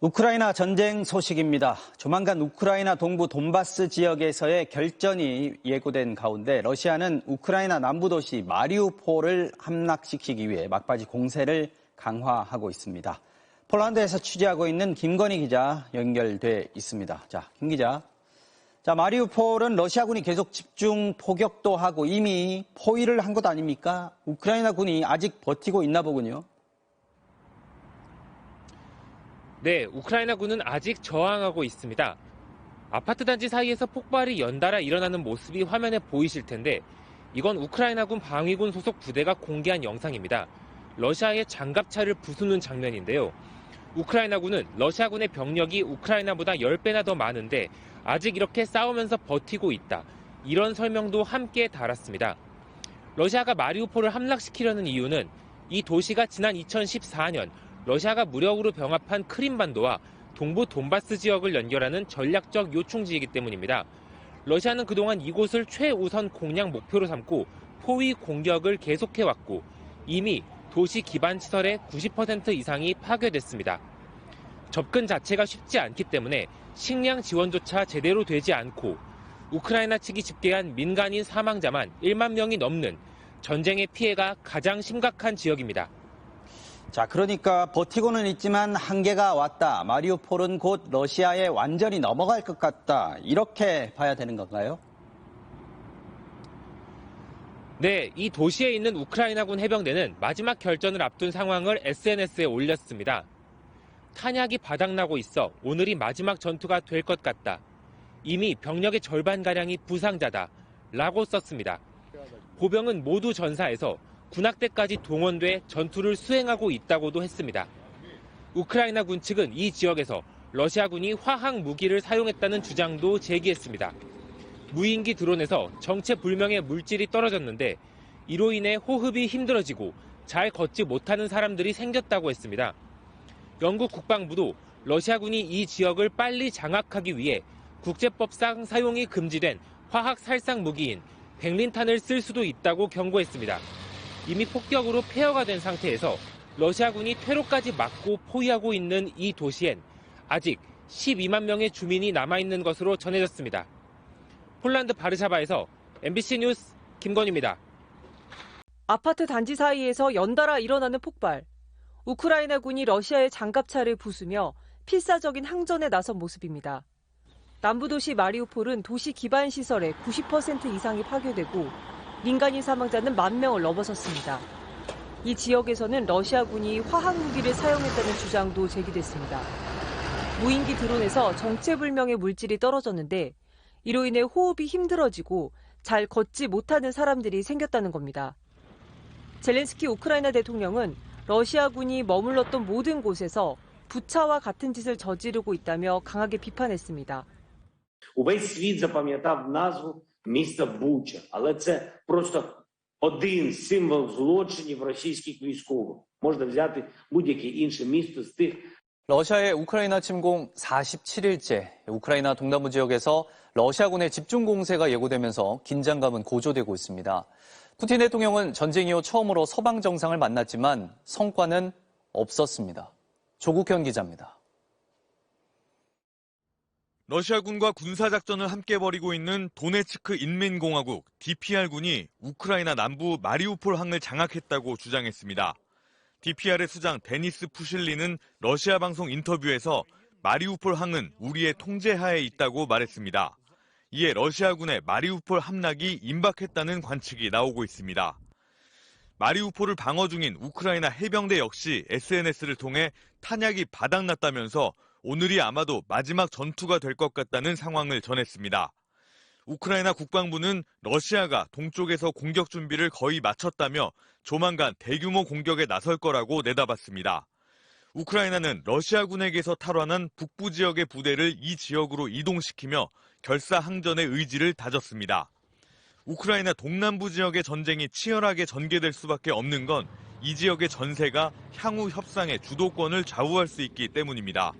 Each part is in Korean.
우크라이나 전쟁 소식입니다. 조만간 우크라이나 동부 돈바스 지역에서의 결전이 예고된 가운데 러시아는 우크라이나 남부 도시 마리우폴을 함락시키기 위해 막바지 공세를 강화하고 있습니다. 폴란드에서 취재하고 있는 김건희 기자 연결돼 있습니다. 자, 김 기자. 마리우폴은 러시아군이 계속 집중 포격도 하고 이미 포위를 한 것 아닙니까? 우크라이나 군이 아직 버티고 있나 보군요. 네, 우크라이나군은 아직 저항하고 있습니다. 아파트 단지 사이에서 폭발이 연달아 일어나는 모습이 화면에 보이실 텐데 이건 우크라이나군 방위군 소속 부대가 공개한 영상입니다. 러시아의 장갑차를 부수는 장면인데요. 우크라이나군은 러시아군의 병력이 우크라이나보다 10배나 더 많은데 아직 이렇게 싸우면서 버티고 있다. 이런 설명도 함께 달았습니다. 러시아가 마리우폴을 함락시키려는 이유는 이 도시가 지난 2014년 러시아가 무력으로 병합한 크림반도와 동부 돈바스 지역을 연결하는 전략적 요충지이기 때문입니다. 러시아는 그동안 이곳을 최우선 공략 목표로 삼고 포위 공격을 계속해왔고 이미 도시 기반 시설의 90% 이상이 파괴됐습니다. 접근 자체가 쉽지 않기 때문에 식량 지원조차 제대로 되지 않고 우크라이나 측이 집계한 민간인 사망자만 1만 명이 넘는 전쟁의 피해가 가장 심각한 지역입니다. 자, 그러니까 버티고는 있지만 한계가 왔다. 마리우폴은 곧 러시아에 완전히 넘어갈 것 같다. 이렇게 봐야 되는 건가요? 네, 이 도시에 있는 우크라이나군 해병대는 마지막 결전을 앞둔 상황을 SNS에 올렸습니다. 탄약이 바닥나고 있어 오늘이 마지막 전투가 될 것 같다. 이미 병력의 절반가량이 부상자다. 라고 썼습니다. 보병은 모두 전사해서 군악대까지 동원돼 전투를 수행하고 있다고도 했습니다. 우크라이나 군 측은 이 지역에서 러시아군이 화학 무기를 사용했다는 주장도 제기했습니다. 무인기 드론에서 정체불명의 물질이 떨어졌는데 이로 인해 호흡이 힘들어지고 잘 걷지 못하는 사람들이 생겼다고 했습니다. 영국 국방부도 러시아군이 이 지역을 빨리 장악하기 위해 국제법상 사용이 금지된 화학 살상 무기인 백린탄을 쓸 수도 있다고 경고했습니다. 이미 폭격으로 폐허가 된 상태에서 러시아군이 퇴로까지 막고 포위하고 있는 이 도시엔 아직 12만 명의 주민이 남아있는 것으로 전해졌습니다. 폴란드 바르샤바에서 MBC 뉴스 김건희입니다. 아파트 단지 사이에서 연달아 일어나는 폭발. 우크라이나군이 러시아의 장갑차를 부수며 필사적인 항전에 나선 모습입니다. 남부도시 마리우폴은 도시 기반 시설의 90% 이상이 파괴되고 민간인 사망자는 1만 명을 넘어섰습니다. 이 지역에서는 러시아군이 화학 무기를 사용했다는 주장도 제기됐습니다. 무인기 드론에서 정체불명의 물질이 떨어졌는데 이로 인해 호흡이 힘들어지고 잘 걷지 못하는 사람들이 생겼다는 겁니다. 젤렌스키 우크라이나 대통령은 러시아군이 머물렀던 모든 곳에서 부차와 같은 짓을 저지르고 있다며 강하게 비판했습니다. Увесь світ запам'ятав назву міста Буча, але це просто один з символ злочинів російських військових. Можна взяти будь-яке інше місто з тих. 러시아의 우크라이나 침공 47일째, 우크라이나 동남부 지역에서 러시아군의 집중 공세가 예고되면서 긴장감은 고조되고 있습니다. 푸틴 대통령은 전쟁 이후 처음으로 서방 정상을 만났지만 성과는 없었습니다. 조국현 기자입니다. 러시아군과 군사작전을 함께 벌이고 있는 도네츠크 인민공화국 DPR군이 우크라이나 남부 마리우폴 항을 장악했다고 주장했습니다. DPR의 수장 데니스 푸실리는 러시아 방송 인터뷰에서 마리우폴 항은 우리의 통제하에 있다고 말했습니다. 이에 러시아군의 마리우폴 함락이 임박했다는 관측이 나오고 있습니다. 마리우폴을 방어 중인 우크라이나 해병대 역시 SNS를 통해 탄약이 바닥났다면서 오늘이 아마도 마지막 전투가 될 것 같다는 상황을 전했습니다. 우크라이나 국방부는 러시아가 동쪽에서 공격 준비를 거의 마쳤다며 조만간 대규모 공격에 나설 거라고 내다봤습니다. 우크라이나는 러시아군에게서 탈환한 북부 지역의 부대를 이 지역으로 이동시키며 결사항전의 의지를 다졌습니다. 우크라이나 동남부 지역의 전쟁이 치열하게 전개될 수밖에 없는 건 이 지역의 전세가 향후 협상의 주도권을 좌우할 수 있기 때문입니다.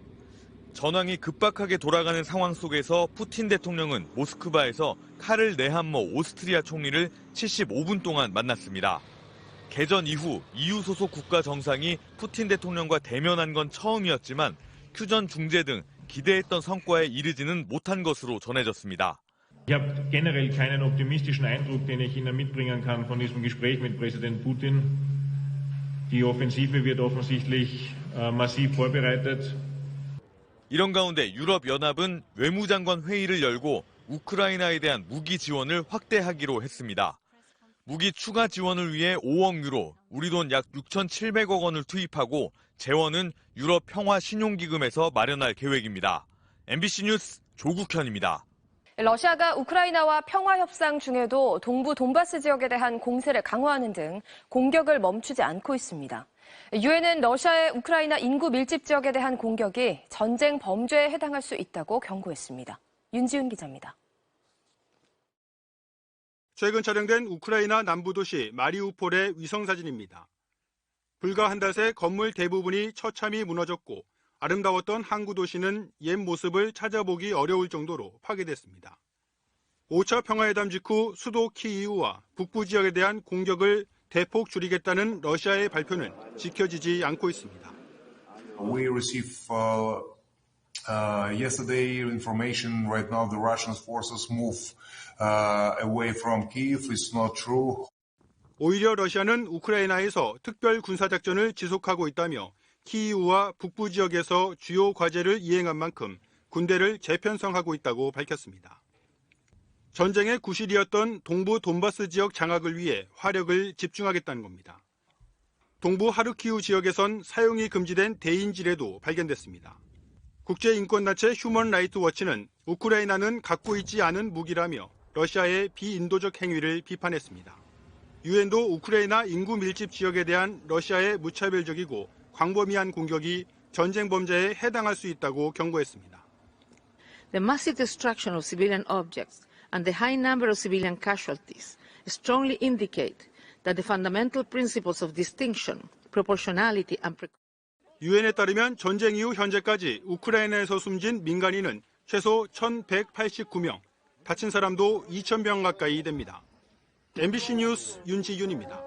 전황이 급박하게 돌아가는 상황 속에서 푸틴 대통령은 모스크바에서 카를 네함머 오스트리아 총리를 75분 동안 만났습니다. 개전 이후 EU 소속 국가 정상이 푸틴 대통령과 대면한 건 처음이었지만 휴전 중재 등 기대했던 성과에 이르지는 못한 것으로 전해졌습니다. Ich habe generell keinen optimistischen Eindruck, den ich Ihnen mitbringen kann von diesem Gespräch mit Präsident Putin. Die Offensive wird offensichtlich massiv vorbereitet. 이런 가운데 유럽연합은 외무장관 회의를 열고 우크라이나에 대한 무기 지원을 확대하기로 했습니다. 무기 추가 지원을 위해 5억 유로, 우리 돈 약 6,700억 원을 투입하고 재원은 유럽 평화 신용기금에서 마련할 계획입니다. MBC 뉴스 조국현입니다. 러시아가 우크라이나와 평화협상 중에도 동부 돈바스 지역에 대한 공세를 강화하는 등 공격을 멈추지 않고 있습니다. 유엔은 러시아의 우크라이나 인구 밀집 지역에 대한 공격이 전쟁 범죄에 해당할 수 있다고 경고했습니다. 윤지훈 기자입니다. 최근 촬영된 우크라이나 남부 도시 마리우폴의 위성사진입니다. 불과 한 달 새 건물 대부분이 처참히 무너졌고 아름다웠던 항구 도시는 옛 모습을 찾아보기 어려울 정도로 파괴됐습니다. 5차 평화회담 직후 수도 키이우와 북부 지역에 대한 공격을 대폭 줄이겠다는 러시아의 발표는 지켜지지 않고 있습니다. We receive yesterday information. Right now, the Russian forces move away from Kyiv. It's not true. 오히려 러시아는 우크라이나에서 특별 군사작전을 지속하고 있다며 키이우와 북부 지역에서 주요 과제를 이행한 만큼 군대를 재편성하고 있다고 밝혔습니다. 전쟁의 구실이었던 동부 돈바스 지역 장악을 위해 화력을 집중하겠다는 겁니다. 동부 하르키우 지역에선 사용이 금지된 대인지뢰도 발견됐습니다. 국제인권단체 휴먼 라이트 워치는 우크라이나는 갖고 있지 않은 무기라며 러시아의 비인도적 행위를 비판했습니다. 유엔도 우크라이나 인구 밀집 지역에 대한 러시아의 무차별적이고 광범위한 공격이 전쟁 범죄에 해당할 수 있다고 경고했습니다. The massive destruction of civilian objects and the high number of civilian casualties strongly indicate that the fundamental principles of distinction, proportionality and 유엔에 따르면 전쟁 이후 현재까지 우크라이나에서 숨진 민간인은 최소 1,189명, 다친 사람도 2,000명 가까이 됩니다. MBC 뉴스 윤지윤입니다.